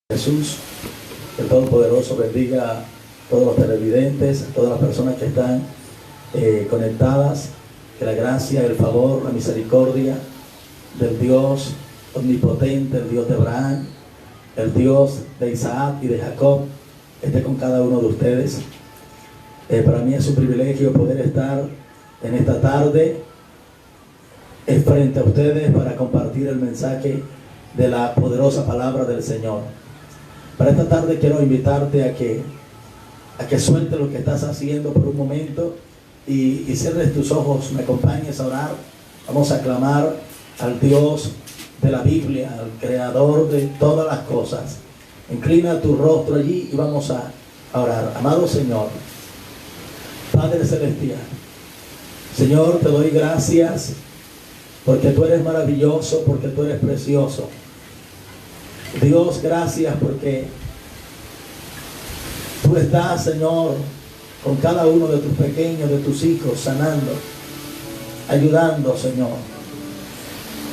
Jesús, que el Todopoderoso bendiga a todos los televidentes, a todas las personas que están conectadas, que la gracia, el favor, la misericordia del Dios omnipotente, el Dios de Abraham, el Dios de Isaac y de Jacob, esté con cada uno de ustedes. Para mí es un privilegio poder estar en esta tarde frente a ustedes para compartir el mensaje de la poderosa palabra del Señor. Para esta tarde quiero invitarte a que sueltes lo que estás haciendo por un momento y cierres tus ojos, me acompañes a orar. Vamos a clamar al Dios de la Biblia, al creador de todas las cosas. Inclina tu rostro allí y vamos a orar. Amado Señor, Padre Celestial, Señor, te doy gracias porque tú eres maravilloso, porque tú eres precioso. Dios, gracias porque tú estás, Señor, con cada uno de tus pequeños, de tus hijos, sanando, ayudando, Señor.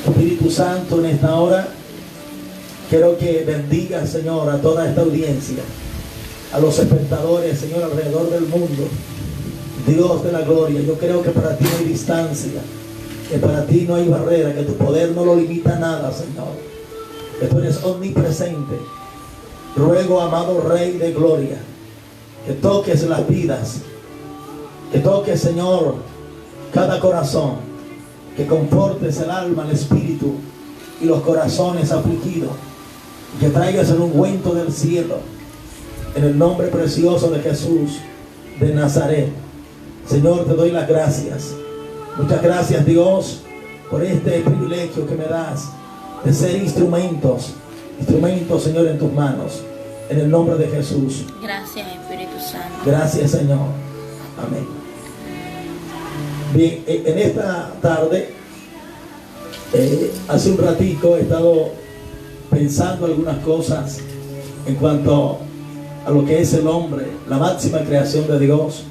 Espíritu Santo, en esta hora quiero que bendiga, Señor, a toda esta audiencia, a los espectadores, Señor, alrededor del mundo. Dios de la gloria, yo creo que para ti no hay distancia, que para ti no hay barrera, que tu poder no lo limita a nada, Señor, que tú eres omnipresente. Ruego, amado Rey de gloria, que toques las vidas, que toques, Señor, cada corazón, que confortes el alma, el espíritu y los corazones afligidos, y que traigas el ungüento del cielo, en el nombre precioso de Jesús de Nazaret. Señor, te doy las gracias. Muchas gracias, Dios, por este privilegio que me das de ser instrumentos, Señor, en tus manos, en el nombre de Jesús. Gracias, Espíritu Santo. Gracias, Señor. Amén. Bien, en esta tarde, hace un ratico he estado pensando algunas cosas en cuanto a lo que es el hombre, la máxima creación de Dios,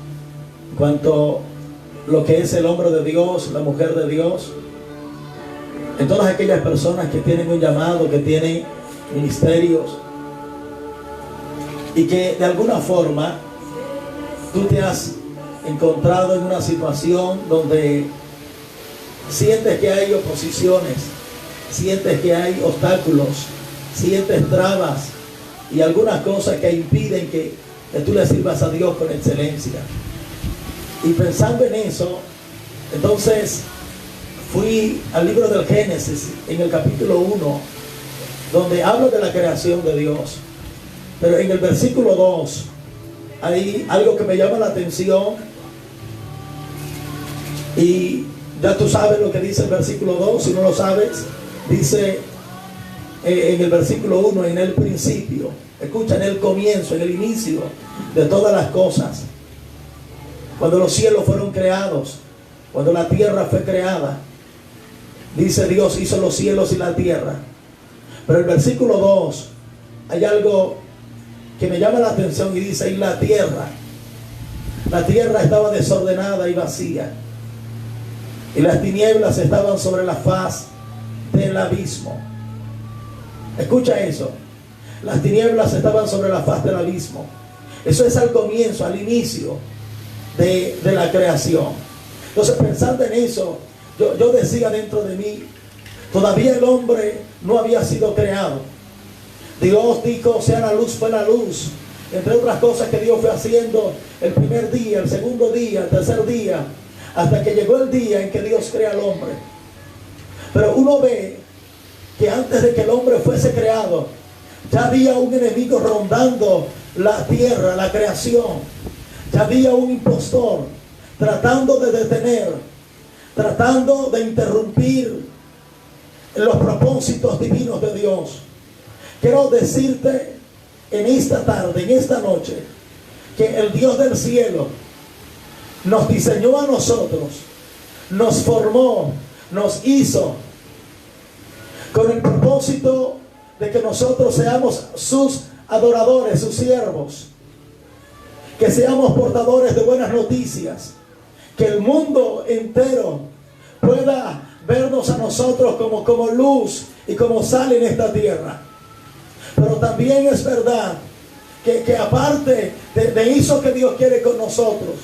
en cuanto a lo que es el hombre de Dios, la mujer de Dios, en todas aquellas personas que tienen un llamado, que tienen ministerios y que de alguna forma tú te has encontrado en una situación donde sientes que hay oposiciones, sientes que hay obstáculos, sientes trabas y algunas cosas que impiden que tú le sirvas a Dios con excelencia. Y pensando en eso, entonces fui al libro del Génesis, en el capítulo 1, donde habla de la creación de Dios. Pero en el versículo 2 hay algo que me llama la atención. Y ya tú sabes lo que dice el versículo 2. Si no lo sabes, dice en el versículo 1, en el principio. Escucha, en el comienzo, en el inicio de todas las cosas. Cuando los cielos fueron creados, cuando la tierra fue creada, dice Dios hizo los cielos y la tierra. Pero el versículo 2 hay algo que me llama la atención y dice: y la tierra estaba desordenada y vacía, y las tinieblas estaban sobre la faz del abismo. Escucha eso, las tinieblas estaban sobre la faz del abismo. Eso es al comienzo, al inicio de la creación. Entonces, pensando en eso, yo decía dentro de mí, todavía el hombre no había sido creado. Dios dijo: sea la luz, fue la luz. Entre otras cosas que Dios fue haciendo el primer día, el segundo día, el tercer día, hasta que llegó el día en que Dios crea al hombre. Pero uno ve que antes de que el hombre fuese creado, ya había un enemigo rondando la tierra, la creación. Ya había un impostor tratando de detener, tratando de interrumpir los propósitos divinos de Dios. Quiero decirte en esta tarde, en esta noche, que el Dios del cielo nos diseñó a nosotros, nos formó, nos hizo con el propósito de que nosotros seamos sus adoradores, sus siervos, que seamos portadores de buenas noticias, que el mundo entero pueda vernos a nosotros como luz y como sal en esta tierra. Pero también es verdad que aparte de eso que Dios quiere con nosotros,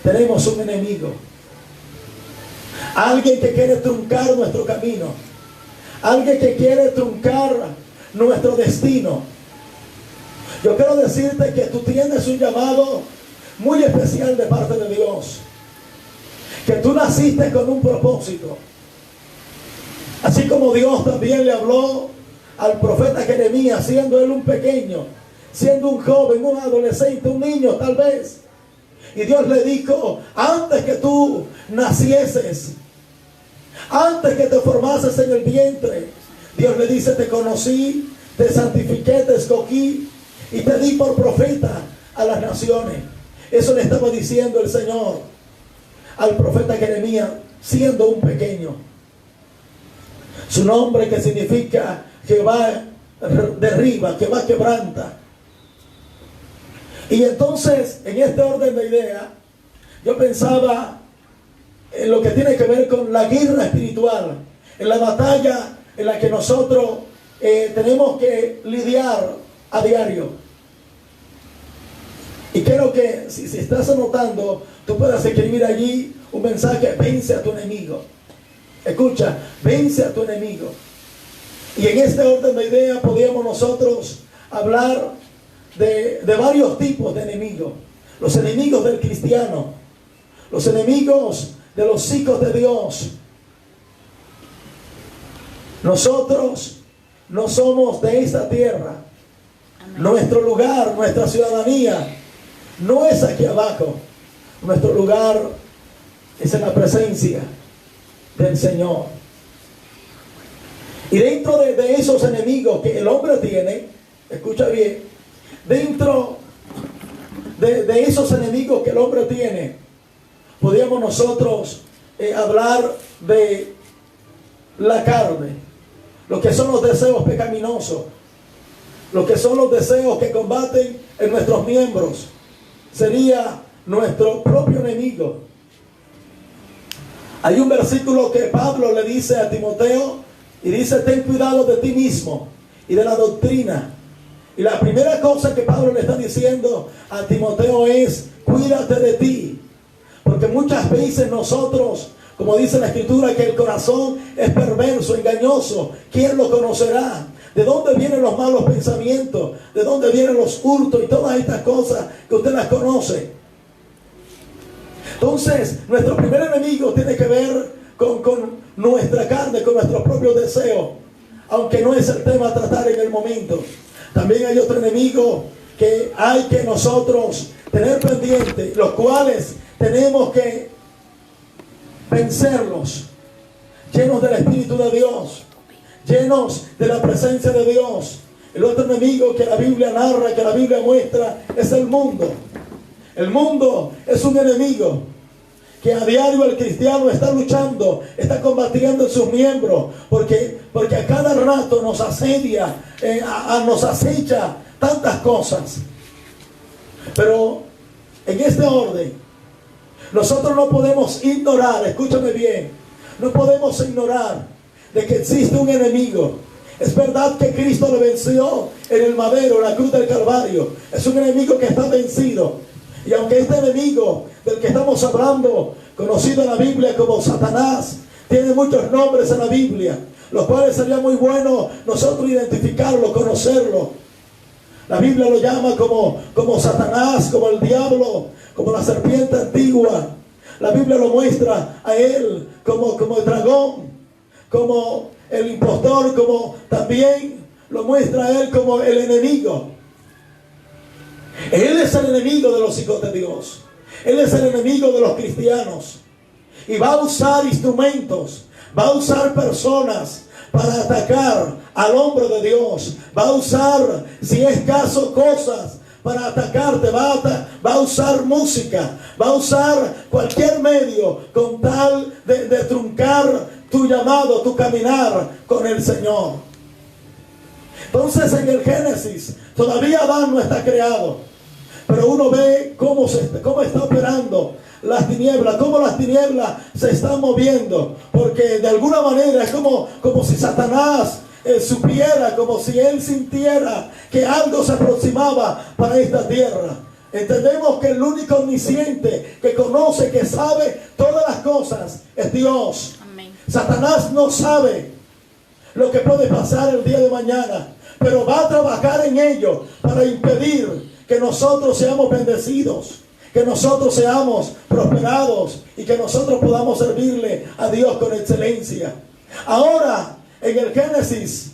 tenemos un enemigo. Alguien que quiere truncar nuestro camino. Alguien que quiere truncar nuestro destino. Yo quiero decirte que tú tienes un llamado muy especial de parte de Dios. Que tú naciste con un propósito. Así como Dios también le habló al profeta Jeremías, siendo él un pequeño, siendo un joven, un adolescente, un niño tal vez. Y Dios le dijo, antes que tú nacieses, antes que te formases en el vientre, Dios le dice, te conocí, te santifiqué, te escogí y te di por profeta a las naciones. Eso le estaba diciendo el Señor al profeta Jeremías, siendo un pequeño. Su nombre, que significa Jehová derriba, Jehová quebranta. Y entonces, en este orden de idea, yo pensaba en lo que tiene que ver con la guerra espiritual, en la batalla en la que nosotros tenemos que lidiar a diario. Y quiero que si estás anotando, tú puedas escribir allí un mensaje: vence a tu enemigo. Escucha, vence a tu enemigo. Y en este orden de idea podríamos nosotros hablar de varios tipos de enemigos. Los enemigos del cristiano, los enemigos de los hijos de Dios. Nosotros no somos de esta tierra. Amén. Nuestro lugar, nuestra ciudadanía no es aquí abajo. Nuestro lugar es en la presencia del Señor. Y dentro de esos enemigos que el hombre tiene, escucha bien, dentro de esos enemigos que el hombre tiene, podríamos nosotros hablar de la carne, lo que son los deseos pecaminosos, lo que son los deseos que combaten en nuestros miembros. Sería nuestro propio enemigo. Hay un versículo que Pablo le dice a Timoteo y dice: ten cuidado de ti mismo y de la doctrina. Y la primera cosa que Pablo le está diciendo a Timoteo es: cuídate de ti. Porque muchas veces nosotros, como dice la Escritura, que el corazón es perverso, engañoso. ¿Quién lo conocerá? ¿De dónde vienen los malos pensamientos? ¿De dónde vienen los hurtos y todas estas cosas que usted las conoce? Entonces, nuestro primer enemigo tiene que ver con nuestra carne, con nuestros propios deseos, aunque no es el tema a tratar en el momento. También hay otro enemigo que hay que nosotros tener pendiente, los cuales tenemos que vencerlos, llenos del Espíritu de Dios, llenos de la presencia de Dios. El otro enemigo que la Biblia narra, que la Biblia muestra, es el mundo. El mundo es un enemigo que a diario el cristiano está luchando, está combatiendo en sus miembros, porque a cada rato nos asedia, nos acecha tantas cosas. Pero en este orden, nosotros no podemos ignorar, escúchame bien, no podemos ignorar de que existe un enemigo. Es verdad que Cristo lo venció en el madero, en la cruz del Calvario. Es un enemigo que está vencido. Y aunque este enemigo del que estamos hablando, conocido en la Biblia como Satanás, tiene muchos nombres en la Biblia, los cuales sería muy bueno nosotros identificarlo, conocerlo. La Biblia lo llama como Satanás, como el diablo, como la serpiente antigua. La Biblia lo muestra a él como el dragón, como el impostor, como también lo muestra a él como el enemigo. Él es el enemigo de los hijos de Dios. Él es el enemigo de los cristianos. Y va a usar instrumentos, va a usar personas para atacar al hombre de Dios. Va a usar, si es caso, cosas para atacarte. Va a usar música, va a usar cualquier medio con tal de truncar tu llamado, tu caminar con el Señor. Entonces, en el Génesis todavía Adán no está creado, pero uno ve cómo está operando las tinieblas, cómo las tinieblas se están moviendo, porque de alguna manera es como si Satanás supiera, como si Él sintiera que algo se aproximaba para esta tierra. Entendemos que el único omnisciente que conoce, que sabe todas las cosas es Dios. Amén. Satanás no sabe lo que puede pasar el día de mañana, pero va a trabajar en ello para impedir que nosotros seamos bendecidos, que nosotros seamos prosperados y que nosotros podamos servirle a Dios con excelencia. Ahora, en el Génesis,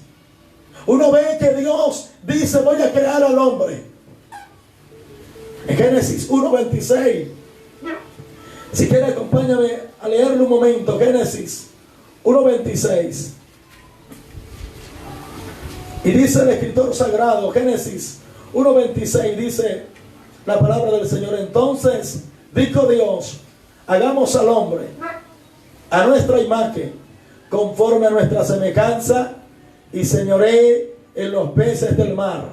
uno ve que Dios dice: voy a crear al hombre. En Génesis 1:26. Si quiere, acompáñame a leerlo un momento. Génesis 1:26. Y dice el escritor sagrado, Génesis 1:26, dice la palabra del Señor: entonces dijo Dios: hagamos al hombre a nuestra imagen, conforme a nuestra semejanza, y señoree en los peces del mar,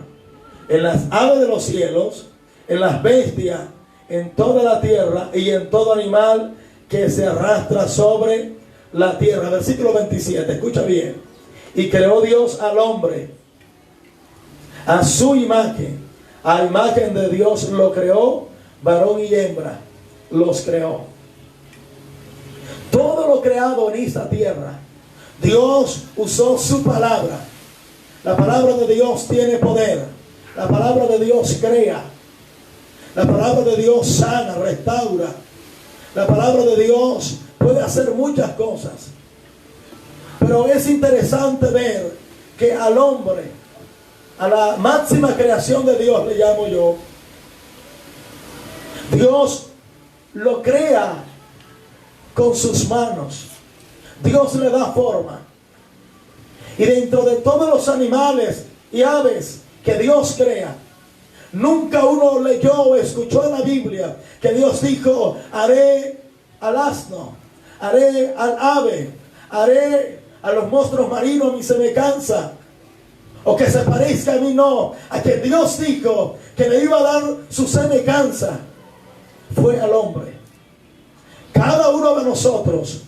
en las aves de los cielos, en las bestias, en toda la tierra y en todo animal que se arrastra sobre la tierra. Versículo 27, escucha bien. Y creó Dios al hombre a su imagen, a imagen de Dios lo creó, varón y hembra los creó. Todo lo creado en esta tierra, Dios usó su palabra. La palabra de Dios tiene poder. La palabra de Dios crea. La palabra de Dios sana, restaura. La palabra de Dios puede hacer muchas cosas. Pero es interesante ver que al hombre, a la máxima creación de Dios, le llamo yo, Dios lo crea con sus manos. Dios le da forma. Y dentro de todos los animales y aves que Dios crea, nunca uno leyó o escuchó en la Biblia que Dios dijo: haré al asno, haré al ave, haré a los monstruos marinos a mi semejanza, o que se parezca a mí. No, a que Dios dijo que le iba a dar su semejanza fue al hombre. Cada uno de nosotros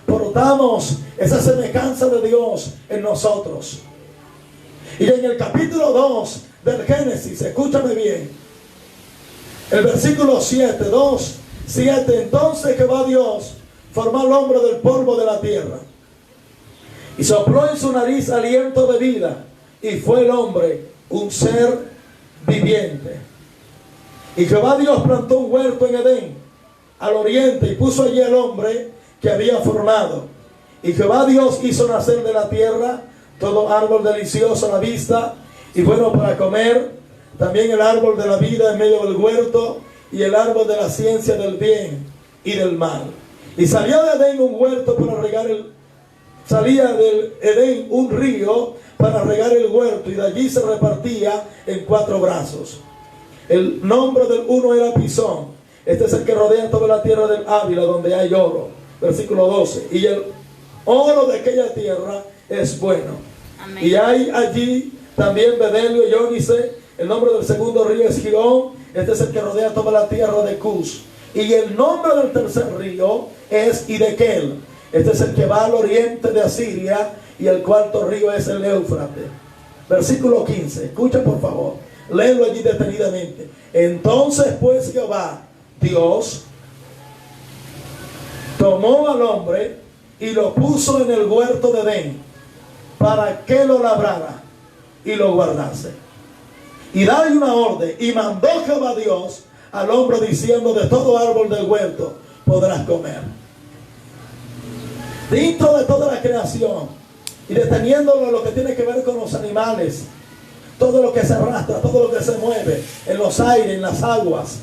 portamos esa semejanza de Dios en nosotros. Y en el capítulo 2 del Génesis, escúchame bien, el versículo 7, 2, 7, entonces Jehová Dios formó al hombre del polvo de la tierra y sopló en su nariz aliento de vida, y fue el hombre un ser viviente. Y Jehová Dios plantó un huerto en Edén, al oriente, y puso allí al hombre que había formado. Y Jehová Dios hizo nacer de la tierra todo árbol delicioso a la vista y bueno para comer, también el árbol de la vida en medio del huerto, y el árbol de la ciencia del bien y del mal. Y salió de Edén un huerto para regar salía del Edén un río para regar el huerto, y de allí se repartía en 4 brazos. El nombre del uno era Pisón. Este es el que rodea toda la tierra del Ávila, donde hay oro. Versículo 12. Y el oro de aquella tierra es bueno. Amén. Y hay allí también Bedelio y Ónice. El nombre del segundo río es Gihón. Este es el que rodea toda la tierra de Cus. Y el nombre del tercer río es Hidekel. Este es el que va al oriente de Asiria. Y el cuarto río es el Éufrates. Versículo 15. Escucha por favor. Léelo allí detenidamente. Entonces pues Jehová Dios tomó al hombre y lo puso en el huerto de Edén para que lo labrara y lo guardase. Y dale una orden. Y mandó Jehová Dios al hombre diciendo: de todo árbol del huerto podrás comer. Dentro de toda la creación, y deteniéndolo lo que tiene que ver con los animales, todo lo que se arrastra, todo lo que se mueve en los aires, en las aguas,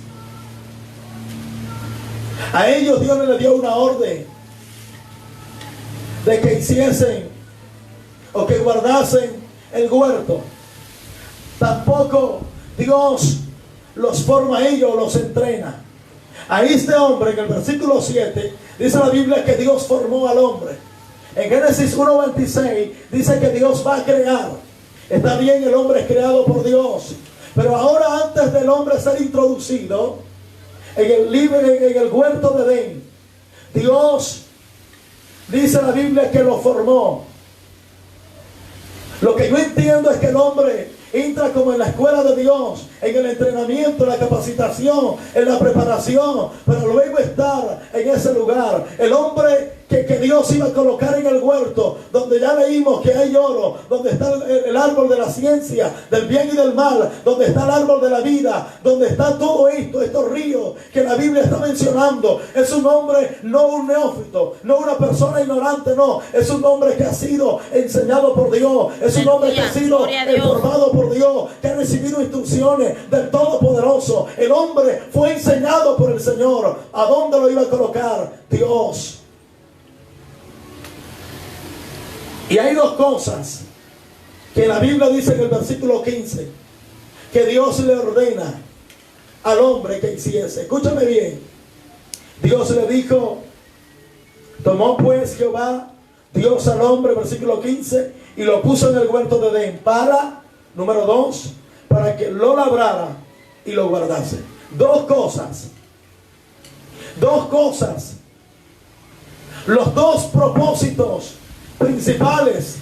a ellos Dios le dio una orden de que hiciesen o que guardasen el huerto. Tampoco Dios los forma a ellos o los entrena. A este hombre, en el versículo 7, dice la Biblia que Dios formó al hombre. En Génesis 1:26 dice que Dios va a crear. Está bien, el hombre es creado por Dios, pero ahora, antes del hombre ser introducido en el huerto de Edén, Dios, dice la Biblia, que lo formó. Lo que yo entiendo es que el hombre entra como en la escuela de Dios, en el entrenamiento, en la capacitación, en la preparación, para luego estar en ese lugar. El hombre que Dios iba a colocar en el huerto, donde ya leímos que hay oro, donde está el árbol de la ciencia, del bien y del mal, donde está el árbol de la vida, donde está todo esto, estos ríos que la Biblia está mencionando. Es un hombre, no un neófito, no una persona ignorante, no. Es un hombre que ha sido enseñado por Dios. Es un hombre que ha sido formado por Dios, que ha recibido instrucciones del Todopoderoso. El hombre fue enseñado por el Señor. ¿A dónde lo iba a colocar? Dios. Y hay dos cosas que la Biblia dice en el versículo 15, que Dios le ordena al hombre que hiciese. Escúchame bien. Dios le dijo, tomó pues Jehová Dios al hombre, versículo 15, y lo puso en el huerto de Edén para, número 2, para que lo labrara y lo guardase. Dos cosas. Los dos propósitos principales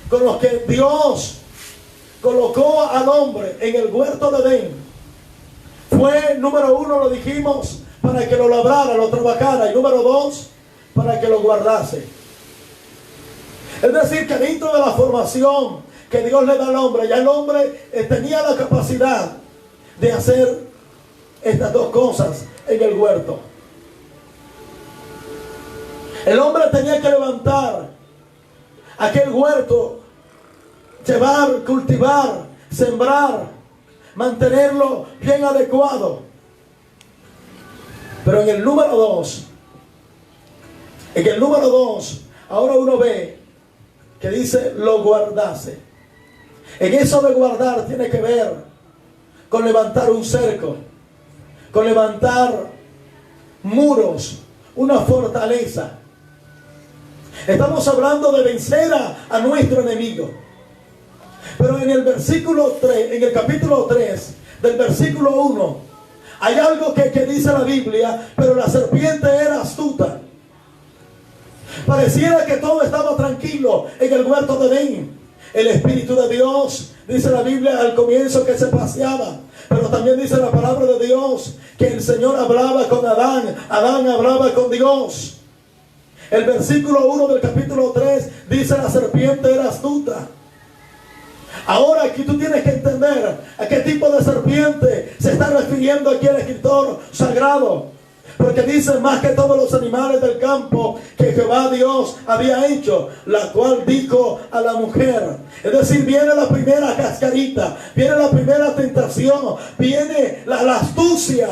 con los que Dios colocó al hombre en el huerto de Edén fue, número 1, lo dijimos, para que lo labrara, lo trabajara, y número 2, para que lo guardase. Es decir, que dentro de la formación que Dios le da al hombre, ya el hombre tenía la capacidad de hacer estas dos cosas en el huerto. El hombre tenía que levantar aquel huerto, llevar, cultivar, sembrar, mantenerlo bien adecuado. Pero en el número 2, ahora uno ve que dice lo guardase. En eso de guardar tiene que ver con levantar un cerco, con levantar muros, una fortaleza. Estamos hablando de vencer a nuestro enemigo. Pero en el versículo 3, en el capítulo 3, del versículo 1, hay algo que dice la Biblia, pero la serpiente era astuta. Pareciera que todo estaba tranquilo en el huerto de Edén. El Espíritu de Dios, dice la Biblia al comienzo, que se paseaba. Pero también dice la palabra de Dios que el Señor hablaba con Adán, Adán hablaba con Dios. El versículo 1 del capítulo 3 dice la serpiente era astuta. Ahora aquí tú tienes que entender a qué tipo de serpiente se está refiriendo aquí el escritor sagrado. Porque dice más que todos los animales del campo que Jehová Dios había hecho, la cual dijo a la mujer. Es decir, viene la primera cascarita, viene la primera tentación, viene la astucia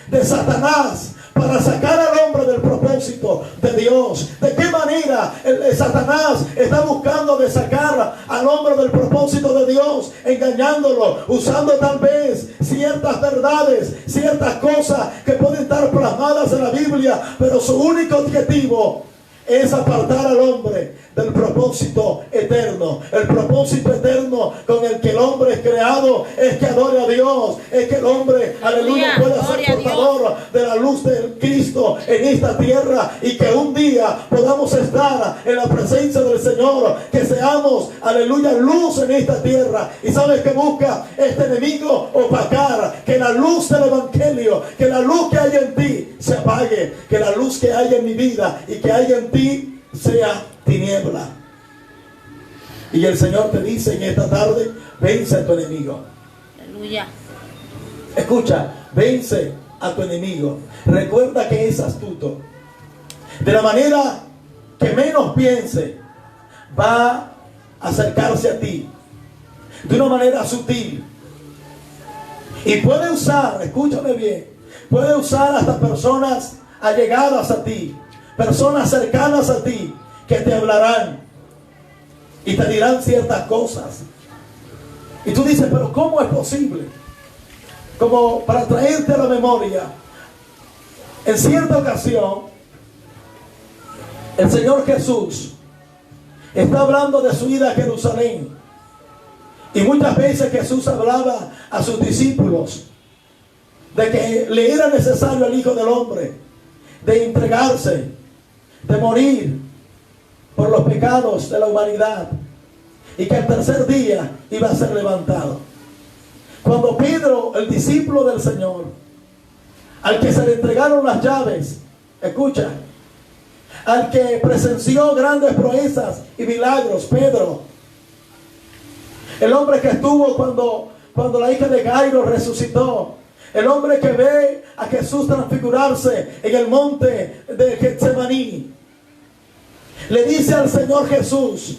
de Satanás para sacar al hombre del propósito de Dios. ¿De qué manera Satanás está buscando de sacar al hombre del propósito de Dios? Engañándolo, usando tal vez ciertas verdades, ciertas cosas que pueden estar plasmadas en la Biblia, pero su único objetivo es apartar al hombre del propósito eterno. El propósito eterno con el que el hombre es creado es que adore a Dios, es que el hombre, aleluya, pueda ser portador de la luz de Cristo en esta tierra, y que un día podamos estar en la presencia del Señor, que seamos, aleluya, luz en esta tierra. ¿Y sabes qué busca este enemigo? Opacar, que la luz del evangelio, que la luz que hay en ti se apague, que la luz que hay en mi vida y que hay en ti sea tiniebla. Y el Señor te dice en esta tarde: vence a tu enemigo. Aleluya. Escucha, vence a tu enemigo. Recuerda que es astuto. De la manera que menos piense, va a acercarse a ti de una manera sutil. Y puede usar, escúchame bien, puede usar hasta personas allegadas a ti, personas cercanas a ti, que te hablarán y te dirán ciertas cosas. Y tú dices: pero ¿cómo es posible? Como para traerte a la memoria, en cierta ocasión el Señor Jesús está hablando de su ida a Jerusalén, y muchas veces Jesús hablaba a sus discípulos de que le era necesario al Hijo del Hombre de entregarse, de morir por los pecados de la humanidad. y que el tercer día iba a ser levantado. Cuando Pedro, el discípulo del Señor, al que se le entregaron las llaves, escucha, al que presenció grandes proezas y milagros, Pedro, el hombre que estuvo cuando la hija de Jairo resucitó, el hombre que ve a Jesús transfigurarse en el monte de Getsemaní, le dice al Señor Jesús,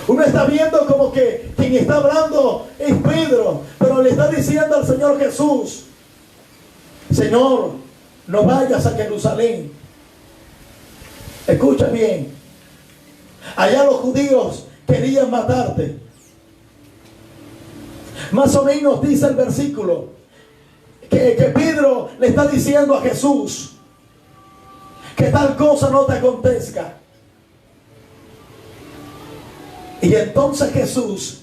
uno está viendo como que quien está hablando es Pedro, pero le está diciendo al Señor Jesús, Señor, no vayas a Jerusalén. Escucha bien, allá los judíos querían matarte. Más o menos dice el versículo que Pedro le está diciendo a Jesús que tal cosa no te acontezca. Y entonces Jesús,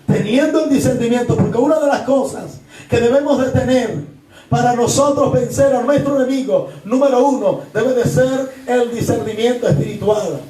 teniendo el discernimiento, porque una de las cosas que debemos de tener para nosotros vencer a nuestro enemigo, número uno, debe de ser el discernimiento espiritual.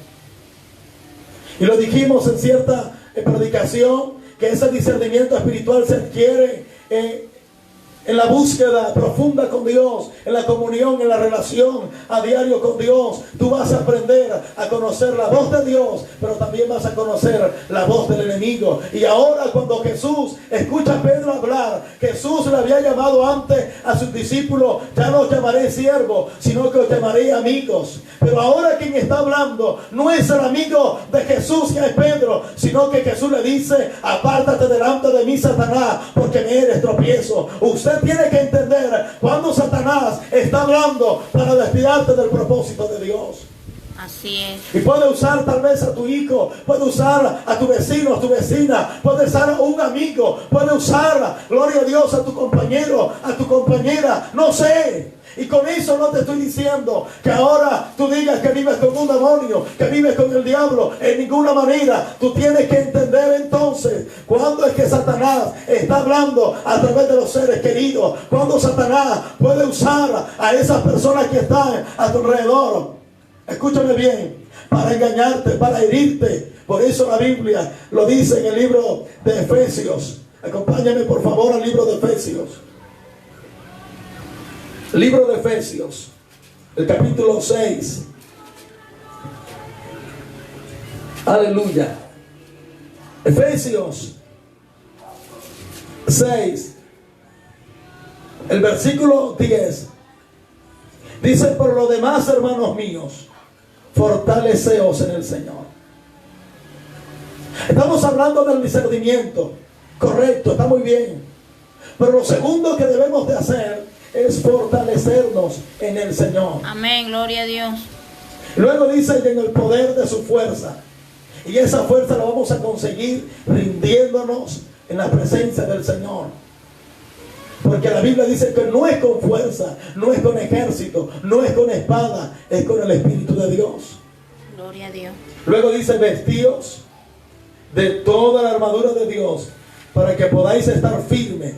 Y lo dijimos en cierta predicación, que ese discernimiento espiritual se adquiere en la búsqueda profunda con Dios, en la comunión, en la relación a diario con Dios. Tú vas a aprender a conocer la voz de Dios, pero también vas a conocer la voz del enemigo. Y ahora cuando Jesús escucha a Pedro hablar, Jesús le había llamado antes a sus discípulos, ya no os llamaré siervos, sino que os llamaré amigos. Pero ahora quien está hablando no es el amigo de Jesús, que es Pedro, sino que Jesús le dice, apártate delante de mí, Satanás, porque me eres tropiezo. Usted tiene que entender cuando Satanás está hablando para desviarte del propósito de Dios. Así es. Y puede usar tal vez a tu hijo, puede usar a tu vecino, a tu vecina, puede usar a un amigo, puede usar, gloria a Dios, a tu compañero, a tu compañera, no sé. Y con eso no te estoy diciendo que ahora tú digas que vives con un demonio, que vives con el diablo. En ninguna manera. Tú tienes que entender entonces cuándo es que Satanás está hablando a través de los seres queridos, cuándo Satanás puede usar a esas personas que están a tu alrededor. Escúchame bien, para engañarte, para herirte. Por eso la Biblia lo dice en el libro de Efesios. Acompáñame por favor al libro de Efesios. Libro de Efesios, el capítulo 6. Aleluya. Efesios 6, el versículo 10. Dice, por lo demás, hermanos míos, fortaleceos en el Señor. Estamos hablando del discernimiento. Correcto, está muy bien. Pero lo segundo que debemos de hacer es fortalecernos en el Señor. Amén, gloria a Dios. Luego dice, en el poder de su fuerza. Y esa fuerza la vamos a conseguir rindiéndonos en la presencia del Señor. Porque la Biblia dice que no es con fuerza, no es con ejército, no es con espada, es con el Espíritu de Dios. Gloria a Dios. Luego dice, vestíos de toda la armadura de Dios, para que podáis estar firmes.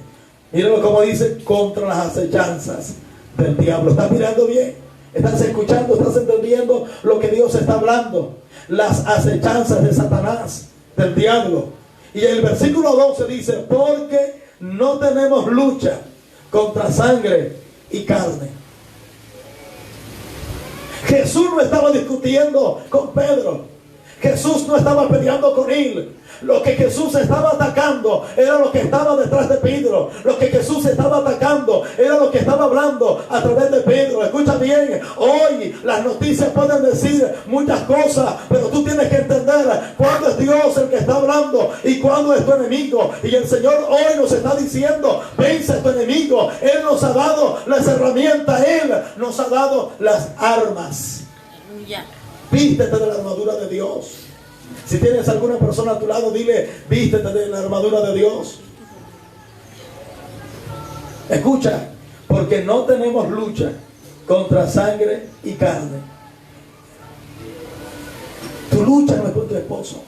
Mírenlo como dice, contra las acechanzas del diablo. ¿Estás mirando bien? ¿Estás escuchando? ¿Estás entendiendo lo que Dios está hablando? Las acechanzas de Satanás, del diablo. Y el versículo 12 dice, porque no tenemos lucha contra sangre y carne. Jesús no estaba discutiendo con Pedro. Jesús no estaba peleando con él. Lo que Jesús estaba atacando era lo que estaba detrás de Pedro. Lo que Jesús estaba atacando era lo que estaba hablando a través de Pedro. Escucha bien, hoy las noticias pueden decir muchas cosas, pero tú tienes que entender cuándo es Dios el que está hablando y cuándo es tu enemigo. Y el Señor hoy nos está diciendo, vence a tu enemigo. Él nos ha dado las herramientas, Él nos ha dado las armas. Aleluya. Vístete de la armadura de Dios. Si tienes alguna persona a tu lado, dile, vístete de la armadura de Dios. Escucha, porque no tenemos lucha contra sangre y carne. Tu lucha no es con tu esposo.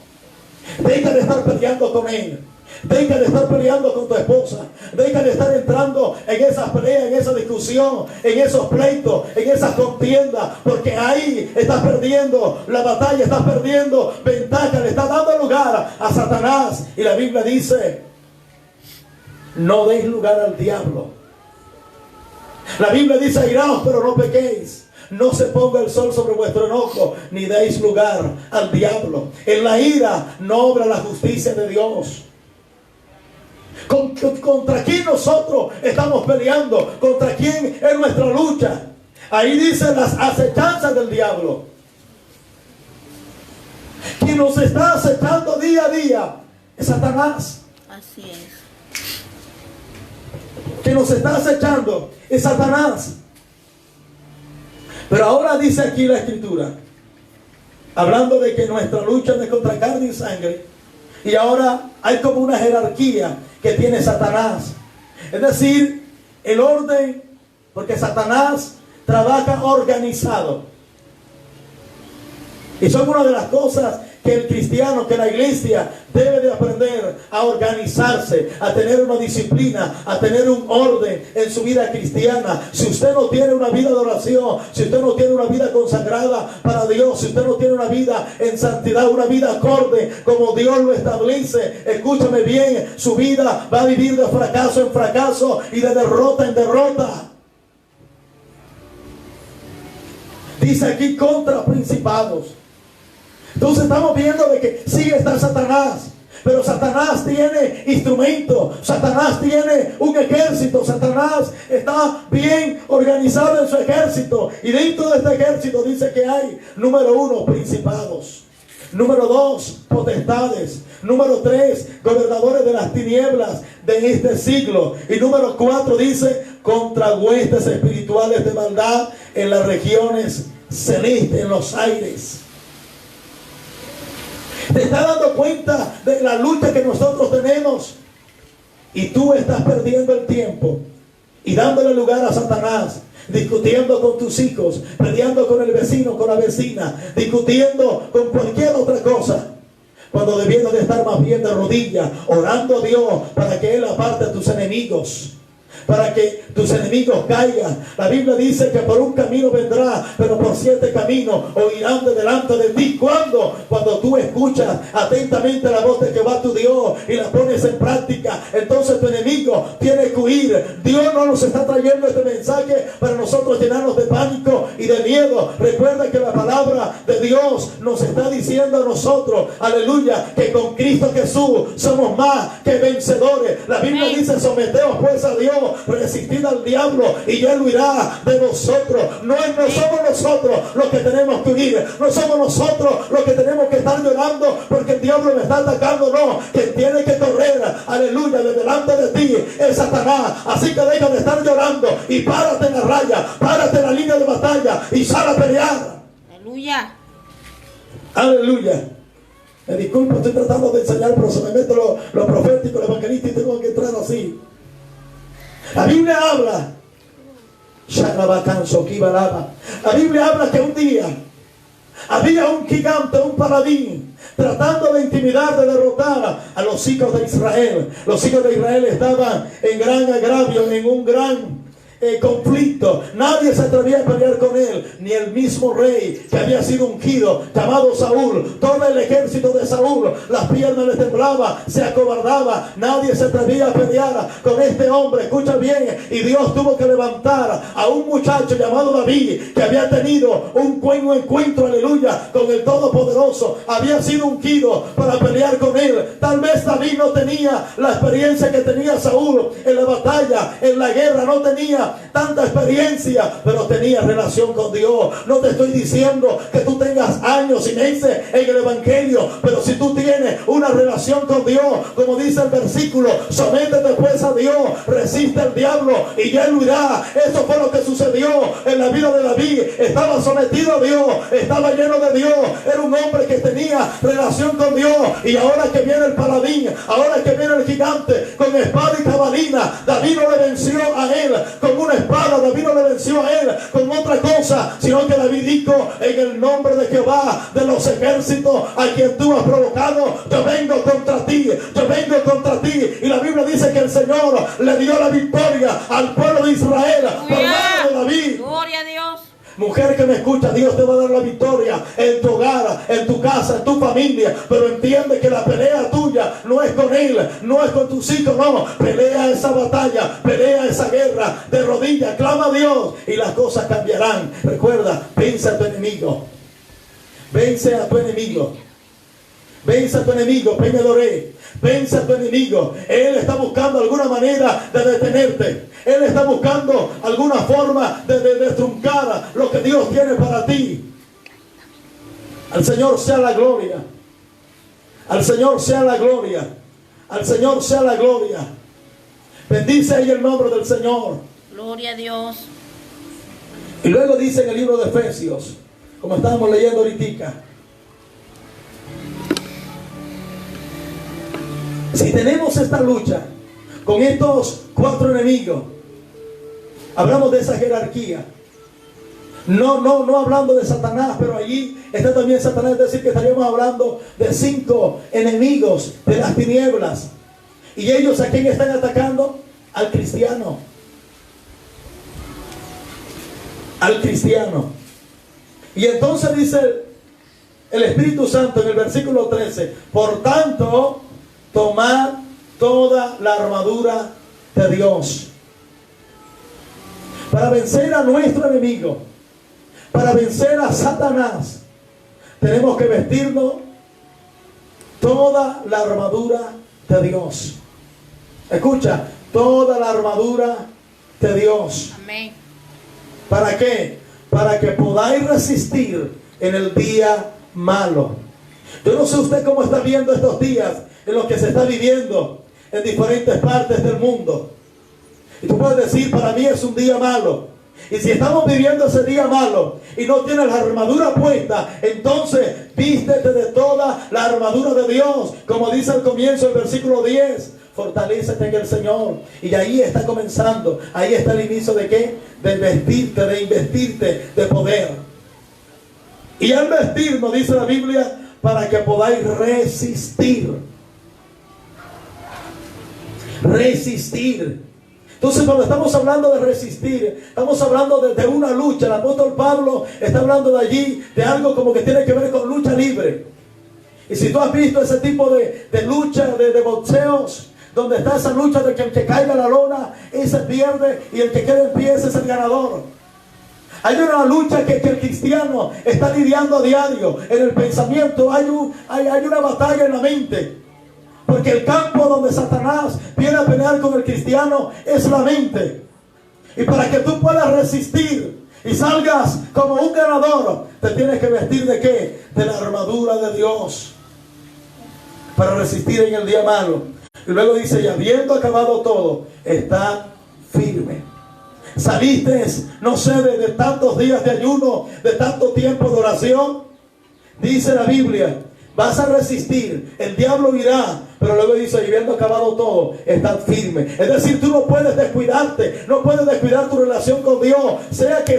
Deja de estar peleando con él. Deja de estar peleando con tu esposa. Deja de estar entrando en esas peleas, en esa discusión, en esos pleitos, en esas contiendas. Porque ahí estás perdiendo la batalla, estás perdiendo ventaja, le estás dando lugar a Satanás. Y la Biblia dice, no deis lugar al diablo. La Biblia dice, airaos pero no pequéis. No se ponga el sol sobre vuestro enojo, ni deis lugar al diablo. En la ira no obra la justicia de Dios. ¿Contra quién nosotros estamos peleando? ¿Contra quién es nuestra lucha? Ahí dicen las acechanzas del diablo. Quien nos está acechando día a día es Satanás. Así es. Quien nos está acechando es Satanás. Pero ahora dice aquí la Escritura, hablando de que nuestra lucha no es contra carne y sangre. Y ahora hay como una jerarquía que tiene Satanás. Es decir, el orden, porque Satanás trabaja organizado. Y son una de las cosas que el cristiano, que la iglesia debe de aprender a organizarse, a tener una disciplina, a tener un orden en su vida cristiana. Si usted no tiene una vida de oración, si usted no tiene una vida consagrada para Dios, si usted no tiene una vida en santidad, una vida acorde como Dios lo establece, escúchame bien, su vida va a vivir de fracaso en fracaso y de derrota en derrota. Dice aquí contra principados. Entonces estamos viendo de que sí está Satanás, pero Satanás tiene instrumentos, Satanás tiene un ejército, Satanás está bien organizado en su ejército. Y dentro de este ejército dice que hay, número 1, principados, número 2, potestades, número 3, gobernadores de las tinieblas de este siglo, y número 4 dice contra huestes espirituales de maldad en las regiones celestes, en los aires. ¿Te estás dando cuenta de la lucha que nosotros tenemos? Y tú estás perdiendo el tiempo y dándole lugar a Satanás, discutiendo con tus hijos, peleando con el vecino, con la vecina, discutiendo con cualquier otra cosa, cuando debiendo de estar más bien de rodillas, orando a Dios para que Él aparte a tus enemigos, para que tus enemigos caigan. La Biblia dice que por un camino vendrá, pero por 7 caminos oirán de delante de ti. ¿Cuándo? Cuando tú escuchas atentamente la voz de Jehová tu Dios y la pones en práctica, entonces tu enemigo tiene que huir. Dios no nos está trayendo este mensaje para nosotros llenarnos de pánico y de miedo. Recuerda que la palabra de Dios nos está diciendo a nosotros, aleluya, que con Cristo Jesús somos más que vencedores. La Biblia dice, someteos pues a Dios, resistid al diablo y Él huirá de vosotros. No somos nosotros los que tenemos que huir, no somos nosotros los que tenemos que estar llorando porque el diablo me está atacando. No, quien tiene que correr, aleluya, de delante de ti es Satanás. Así que deja de estar llorando y párate en la raya, párate en la línea de batalla y sal a pelear. Aleluya. Aleluya. Me disculpo, estoy tratando de enseñar, pero se me mete lo profético, lo evangelístico, y tengo que entrar así. La Biblia habla, la Biblia habla que un día había un gigante, un paladín, tratando de intimidar, de derrotar a los hijos de Israel. Los hijos de Israel estaban en gran agravio, en un gran conflicto. Nadie se atrevía a pelear con él, ni el mismo rey que había sido ungido, llamado Saúl. Todo el ejército de Saúl, las piernas le temblaban, se acobardaba. Nadie se atrevía a pelear con este hombre. Escucha bien, y Dios tuvo que levantar a un muchacho llamado David, que había tenido un buen encuentro, aleluya, con el Todopoderoso. Había sido ungido para pelear con él. Tal vez David no tenía la experiencia que tenía Saúl en la batalla, en la guerra, no tenía tanta experiencia, pero tenía relación con Dios. No te estoy diciendo que tú tengas años y meses en el evangelio, pero si tú tienes una relación con Dios, como dice el versículo, sométete pues a Dios, resiste al diablo y ya él huirá. Eso fue lo que sucedió en la vida de David. Estaba sometido a Dios, estaba lleno de Dios, era un hombre que tenía relación con Dios. Y ahora que viene el paladín, ahora que viene el gigante con espada y jabalina, David David no le venció a él con una espada, David no le venció a él con otra cosa, sino que David dijo: en el nombre de Jehová de los ejércitos, a quien tú has provocado, yo vengo contra ti, yo vengo contra ti. Y la Biblia dice que el Señor le dio la victoria al pueblo de Israel por medio de David. Gloria a Dios. Mujer que me escucha, Dios te va a dar la victoria en tu hogar, en tu casa, en tu familia. Pero entiende que la pelea tuya no es con él, no es con tus hijos, no. Pelea esa batalla, pelea esa guerra de rodillas, clama a Dios y las cosas cambiarán. Recuerda, vence a tu enemigo. Vence a tu enemigo. Vence a tu enemigo, Peñadoré. Vence a tu enemigo. Él está buscando alguna manera de detenerte. Él está buscando alguna forma de truncar lo que Dios tiene para ti. Al Señor sea la gloria. Al Señor sea la gloria. Al Señor sea la gloria. Bendice ahí el nombre del Señor. Gloria a Dios. Y luego dice en el libro de Efesios, como estábamos leyendo ahorita, si tenemos esta lucha con estos 4 enemigos, hablamos de esa jerarquía. No hablando de Satanás, pero allí está también Satanás, es decir, que estaríamos hablando de 5 enemigos de las tinieblas. ¿Y ellos a quién están atacando? Al cristiano. Al cristiano. Y entonces dice el Espíritu Santo en el versículo 13: por tanto, tomad toda la armadura de Dios. Para vencer a nuestro enemigo, para vencer a Satanás, tenemos que vestirnos toda la armadura de Dios. Escucha, toda la armadura de Dios. Amén. ¿Para qué? Para que podáis resistir en el día malo. Yo no sé usted cómo está viendo estos días en los que se está viviendo en diferentes partes del mundo. Y tú puedes decir: para mí es un día malo. Y si estamos viviendo ese día malo y no tienes la armadura puesta, entonces vístete de toda la armadura de Dios. Como dice al comienzo del versículo 10: fortalécete en el Señor. Y ahí está comenzando, ahí está el inicio de ¿qué? De vestirte, de investirte de poder. Y al vestirnos, dice la Biblia, para que podáis resistir. Resistir. Entonces, cuando estamos hablando de resistir, estamos hablando de una lucha. El apóstol Pablo está hablando de allí, de algo como que tiene que ver con lucha libre. Y si tú has visto ese tipo de lucha, de boxeos, donde está esa lucha de que el que caiga a la lona, ese pierde, y el que quede en pie, ese es el ganador. Hay una lucha que el cristiano está lidiando a diario. En el pensamiento hay una batalla en la mente. Porque el campo donde Satanás viene a pelear con el cristiano es la mente. Y para que tú puedas resistir y salgas como un ganador, te tienes que vestir ¿de qué? De la armadura de Dios, para resistir en el día malo. Y luego dice: y habiendo acabado todo, está firme. Saliste, no sé, de tantos días de ayuno, de tanto tiempo de oración. Dice la Biblia: vas a resistir, el diablo irá, pero luego dice: y habiendo acabado todo, estad firme. Es decir, tú no puedes descuidarte, no puedes descuidar tu relación con Dios, sea que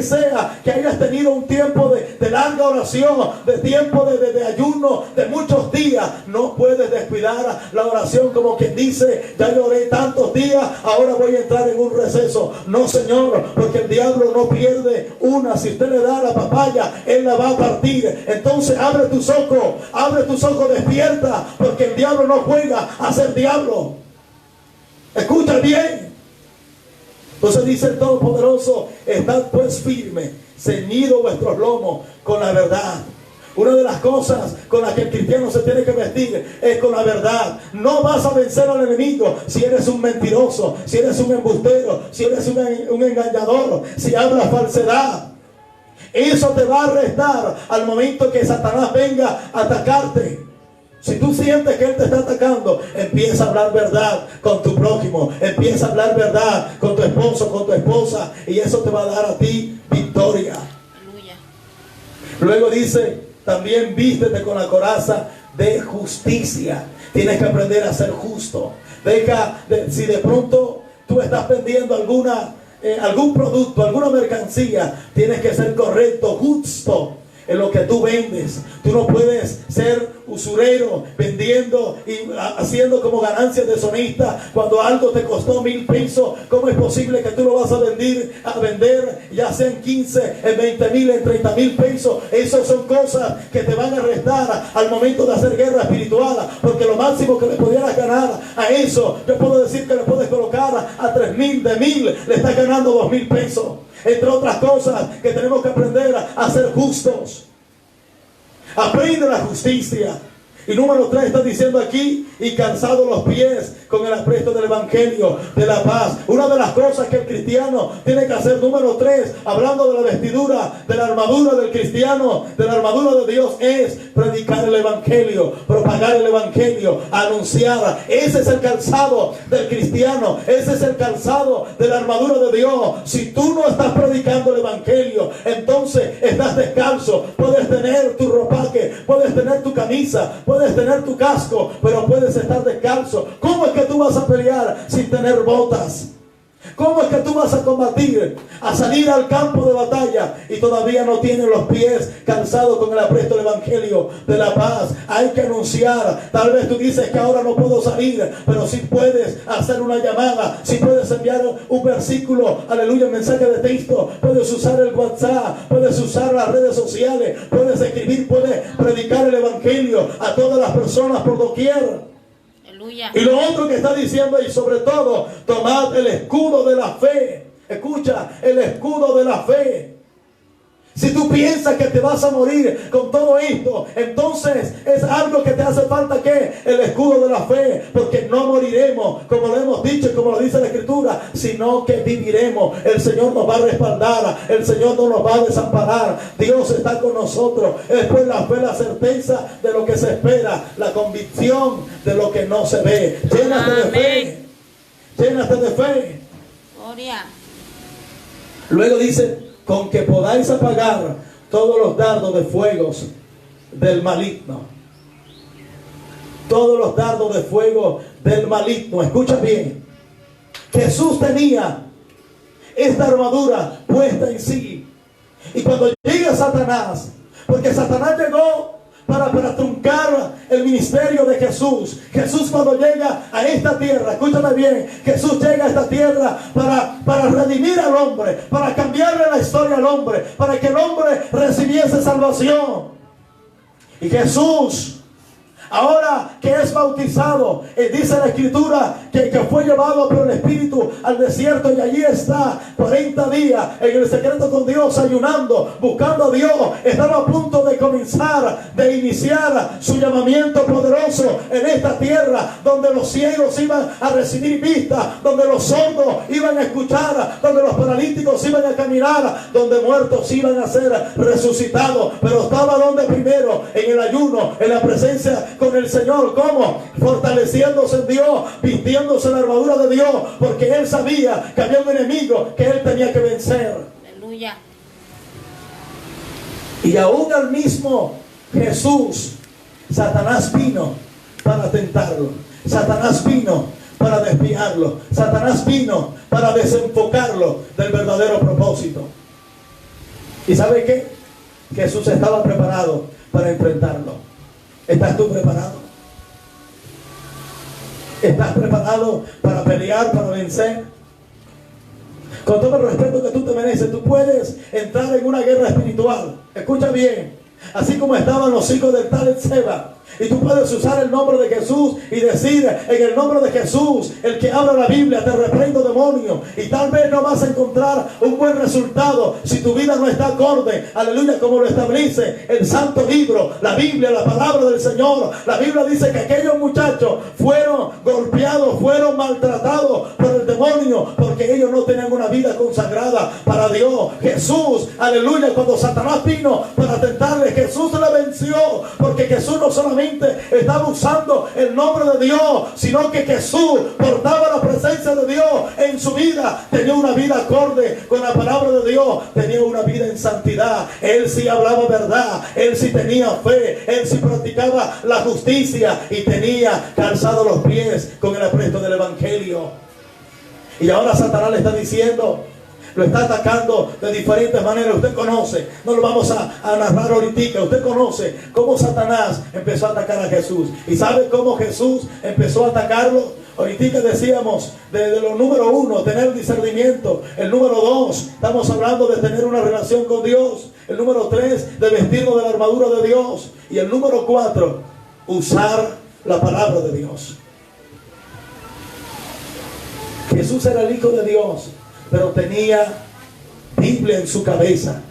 hayas tenido un tiempo de larga oración, de tiempo de ayuno, de muchos días. No puedes descuidar la oración como quien dice: ya lloré tantos días, ahora voy a entrar en un receso. No, Señor, porque el diablo no pierde una. Si usted le da la papaya, él la va a partir. Entonces abre tus ojos, despierta, porque el diablo no juega a ser diablo. Escucha bien. Entonces dice el Todopoderoso: estad pues firme, ceñido vuestros lomos con la verdad. Una de las cosas con las que el cristiano se tiene que vestir es con la verdad. No vas a vencer al enemigo si eres un mentiroso, si eres un embustero, si eres un engañador, si hablas falsedad. Eso te va a restar al momento que Satanás venga a atacarte. Si tú sientes que él te está atacando, empieza a hablar verdad con tu prójimo, empieza a hablar verdad con tu esposo, con tu esposa, y eso te va a dar a ti victoria. Aleluya. Luego dice: también vístete con la coraza de justicia. Tienes que aprender a ser justo. Si de pronto tú estás vendiendo algún producto, alguna mercancía, tienes que ser correcto, justo en lo que tú vendes. Tú no puedes ser usurero vendiendo y haciendo como ganancias deshonestas cuando algo te costó 1,000 pesos. ¿Cómo es posible que tú lo vas a vender ya sea en 15, en 20,000, en 30,000 pesos? Esas son cosas que te van a restar al momento de hacer guerra espiritual, porque lo máximo que le pudieras ganar a eso, yo puedo decir que le puedes colocar a 3,000, de 1,000 le estás ganando 2,000 pesos. Entre otras cosas que tenemos que aprender a ser justos. Aprende la justicia. Y número 3 está diciendo aquí: y calzado los pies con el apresto del evangelio de la paz. Una de las cosas que el cristiano tiene que hacer, número 3, hablando de la vestidura, de la armadura del cristiano, de la armadura de Dios, es predicar el evangelio, propagar el evangelio, anunciar. Ese es el calzado del cristiano, ese es el calzado de la armadura de Dios. Si tú no estás predicando el evangelio, entonces estás descalzo. Puedes tener tu ropaje, puedes tener tu camisa, puedes tener tu casco, pero puedes estar descalzo. ¿Cómo es que tú vas a pelear sin tener botas? ¿Cómo es que tú vas a combatir, a salir al campo de batalla y todavía no tienes los pies calzados con el apresto del evangelio de la paz? Hay que anunciar. Tal vez tú dices que ahora no puedo salir, pero sí puedes hacer una llamada, sí puedes enviar un versículo, aleluya, un mensaje de texto, puedes usar el WhatsApp, puedes usar las redes sociales, puedes escribir, puedes predicar el evangelio a todas las personas por doquier. Y lo otro que está diciendo, y sobre todo, tomad el escudo de la fe. Escucha, el escudo de la fe. Si tú piensas que te vas a morir con todo esto, entonces es algo que te hace falta, que el escudo de la fe, porque no moriremos, como lo hemos dicho y como lo dice la Escritura, sino que viviremos. El Señor nos va a respaldar, el Señor no nos va a desamparar. Dios está con nosotros. Después la fe, la certeza de lo que se espera, la convicción de lo que no se ve. Llénate de fe, llénate de fe. Gloria. Luego dice: con que podáis apagar todos los dardos de fuegos del maligno. Todos los dardos de fuego del maligno. Escucha bien. Jesús tenía esta armadura puesta en sí. Y cuando llega Satanás, porque Satanás llegó para truncar el ministerio de Jesús. Jesús, cuando llega a esta tierra, escúchame bien, Jesús llega a esta tierra para redimir al hombre, para cambiarle la historia al hombre, para que el hombre recibiese salvación. Y Jesús, ahora que es bautizado, dice la Escritura que fue llevado por el Espíritu al desierto, y allí está 40 días en el secreto con Dios, ayunando, buscando a Dios. Estaba a punto de comenzar, de iniciar su llamamiento poderoso en esta tierra, donde los ciegos iban a recibir vista, donde los sordos iban a escuchar, donde los paralíticos iban a caminar, donde muertos iban a ser resucitados. Pero estaba donde primero, en el ayuno, en la presencia con el Señor. ¿Cómo? Fortaleciéndose en Dios, vistiéndose la armadura de Dios, porque él sabía que había un enemigo que él tenía que vencer. Aleluya. Y aún al mismo Jesús, Satanás vino para tentarlo. Satanás vino para desviarlo. Satanás vino para desenfocarlo del verdadero propósito. ¿Y sabe qué? Jesús estaba preparado para enfrentarlo. ¿Estás tú preparado? ¿Estás preparado para pelear, para vencer? Con todo el respeto que tú te mereces, tú puedes entrar en una guerra espiritual. Escucha bien. Así como estaban los hijos del tal Seba. Y tú puedes usar el nombre de Jesús y decir: en el nombre de Jesús, el que habla la Biblia, te reprendo, demonio. Y tal vez no vas a encontrar un buen resultado si tu vida no está acorde, aleluya, como lo establece el santo libro, la Biblia, la palabra del Señor. La Biblia dice que aquellos muchachos fueron golpeados, fueron maltratados por el demonio, porque ellos no tenían una vida consagrada para Dios. Jesús, aleluya, cuando Satanás vino para tentarle, Jesús le venció, porque Jesús no solamente estaba usando el nombre de Dios, sino que Jesús portaba la presencia de Dios en su vida. Tenía una vida acorde con la palabra de Dios, tenía una vida en santidad. Él sí hablaba verdad, él sí tenía fe, él sí practicaba la justicia y tenía calzado los pies con el apresto del evangelio. Y ahora Satanás le está diciendo, lo está atacando de diferentes maneras. Usted conoce, no lo vamos a narrar ahorita. Usted conoce cómo Satanás empezó a atacar a Jesús. ¿Y sabe cómo Jesús empezó a atacarlo? Ahorita decíamos de lo número 1, tener discernimiento. El número 2, estamos hablando de tener una relación con Dios. El número 3, de vestirnos de la armadura de Dios. Y el número 4, usar la palabra de Dios. Jesús era el Hijo de Dios, pero tenía Biblia en su cabeza,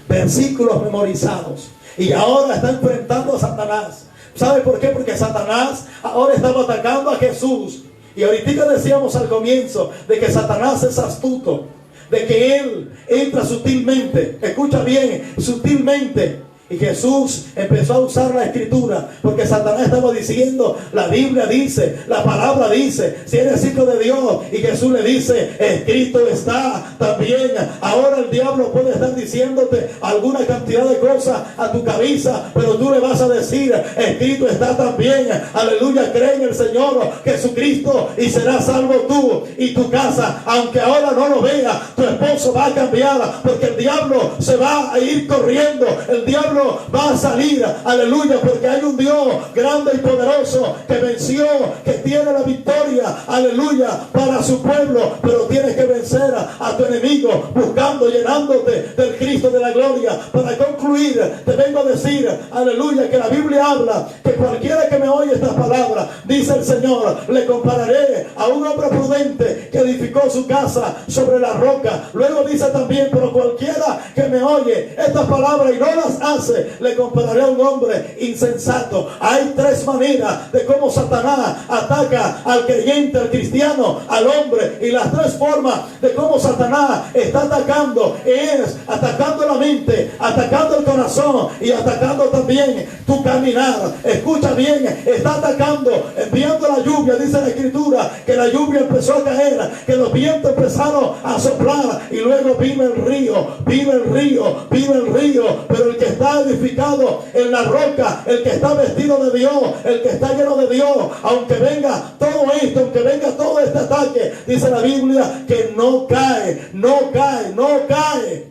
versículos memorizados, y ahora está enfrentando a Satanás. ¿Sabe por qué? Porque Satanás ahora estaba atacando a Jesús. Y ahorita decíamos al comienzo de que Satanás es astuto, de que él entra sutilmente, escucha bien, sutilmente. Y Jesús empezó a usar la escritura, porque Satanás estaba diciendo, la Biblia dice, la palabra dice, si eres hijo de Dios. Y Jesús le dice, escrito está también. Ahora el diablo puede estar diciéndote alguna cantidad de cosas a tu cabeza, pero tú le vas a decir, escrito está también. Aleluya, cree en el Señor Jesucristo y serás salvo tú y tu casa. Aunque ahora no lo vea, tu esposo va a cambiar, porque el diablo se va a ir corriendo. El diablo va a salir, aleluya, porque hay un Dios grande y poderoso que venció, que tiene la victoria, aleluya, para su pueblo. Pero tienes que vencer a tu enemigo, buscando, llenándote del Cristo de la gloria. Para concluir, te vengo a decir, aleluya, que la Biblia habla que cualquiera que me oye estas palabras, dice el Señor, le compararé a un hombre prudente que edificó su casa sobre la roca. Luego dice también, pero cualquiera que me oye estas palabras y no las hace, le compararé a un hombre insensato. Hay 3 maneras de cómo Satanás ataca al creyente, al cristiano, al hombre. Y las 3 formas de cómo Satanás está atacando es atacando la mente, atacando el corazón y atacando también tu caminar. Escucha bien, está atacando enviando la lluvia. Dice la escritura que la lluvia empezó a caer, que los vientos empezaron a soplar, y luego vino el río, vino el río, vino el río. Pero el que está edificado en la roca, el que está vestido de Dios, el que está lleno de Dios, aunque venga todo esto, aunque venga todo este ataque, dice la Biblia que no cae, no cae, no cae,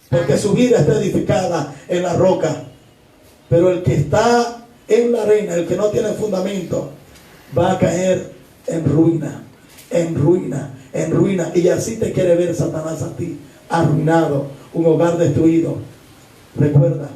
porque su vida está edificada en la roca. Pero el que está en la arena, el que no tiene fundamento, va a caer en ruina, en ruina, en ruina. Y así te quiere ver Satanás a ti, arruinado, un hogar destruido. Recuerda,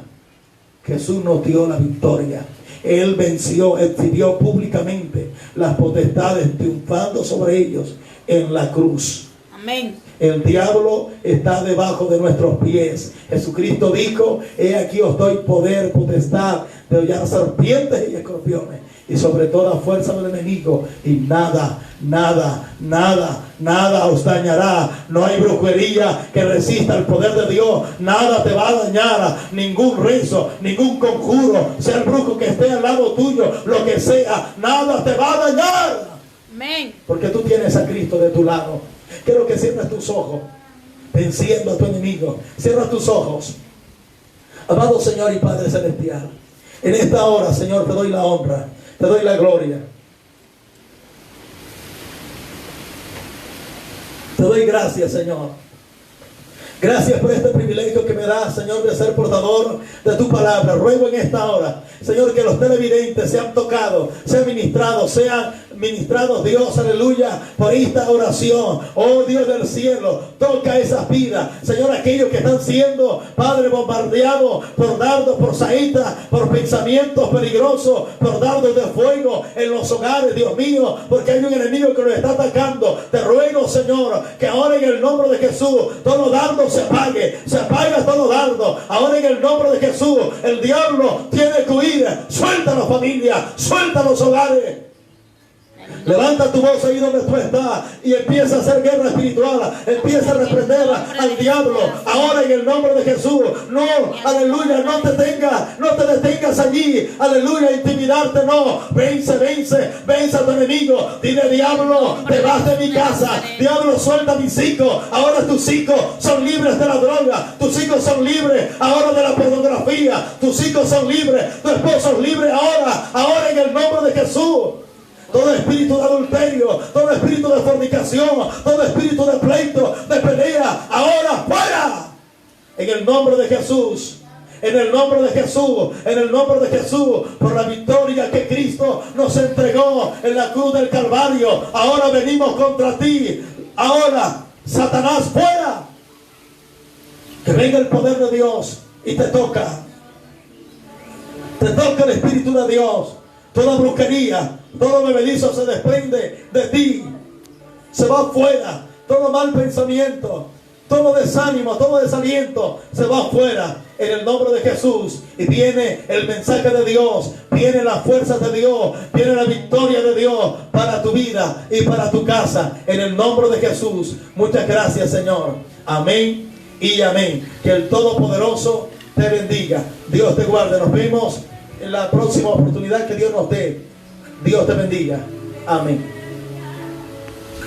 Jesús nos dio la victoria. Él venció, exhibió públicamente las potestades, triunfando sobre ellos en la cruz. Amén. El diablo está debajo de nuestros pies. Jesucristo dijo, he aquí os doy poder, potestad de hollar serpientes y escorpiones, y sobre toda fuerza del enemigo, y nada, nada, nada, nada os dañará. No hay brujería que resista el poder de Dios. Nada te va a dañar, ningún rezo, ningún conjuro, sea el brujo que esté al lado tuyo, lo que sea, nada te va a dañar. Amén. Porque tú tienes a Cristo de tu lado. Quiero que cierres tus ojos, venciendo a tu enemigo. Cierra tus ojos. Amado Señor y Padre Celestial, en esta hora, Señor, te doy la honra, te doy la gloria. Te doy gracias, Señor. Gracias por este privilegio que me das, Señor, de ser portador de tu palabra. Ruego en esta hora, Señor, que los televidentes sean tocados, sean ministrados, Dios, aleluya, por esta oración. Oh Dios del cielo, toca esas vidas, Señor, aquellos que están siendo, Padre, bombardeados por dardos, por saetas, por pensamientos peligrosos, por dardos de fuego en los hogares, Dios mío, porque hay un enemigo que nos está atacando. Te ruego, Señor, que ahora en el nombre de Jesús, todo dardo se apaga todo dardo. Ahora en el nombre de Jesús, el diablo tiene que huir. Suelta la familia, suelta los hogares. Levanta tu voz ahí donde tú estás y empieza a hacer guerra espiritual. Empieza a reprender al diablo ahora en el nombre de Jesús. No, aleluya, no te detengas allí, aleluya, a intimidarte. No, vence a tu enemigo. Dile, diablo, te vas de mi casa. Diablo, suelta a mis hijos. Ahora tus hijos son libres de la droga. Tus hijos son libres ahora de la pornografía. Tus hijos son libres. Tu esposo es libre ahora en el nombre de Jesús. Todo espíritu de adulterio, todo espíritu de fornicación, todo espíritu de pleito, de pelea, ahora fuera. En el nombre de Jesús. En el nombre de Jesús, en el nombre de Jesús, por la victoria que Cristo nos entregó en la cruz del Calvario, ahora venimos contra ti. Ahora, Satanás, fuera. Que venga el poder de Dios y te toca. Te toca el Espíritu de Dios. Toda brujería, todo bebedizo se desprende de ti. Se va afuera. Todo mal pensamiento, todo desánimo, todo desaliento se va afuera en el nombre de Jesús. Y viene el mensaje de Dios, viene la fuerza de Dios, viene la victoria de Dios para tu vida y para tu casa en el nombre de Jesús. Muchas gracias, Señor. Amén y amén. Que el Todopoderoso te bendiga. Dios te guarde. Nos vemos en la próxima oportunidad que Dios nos dé. Dios te bendiga. Amén.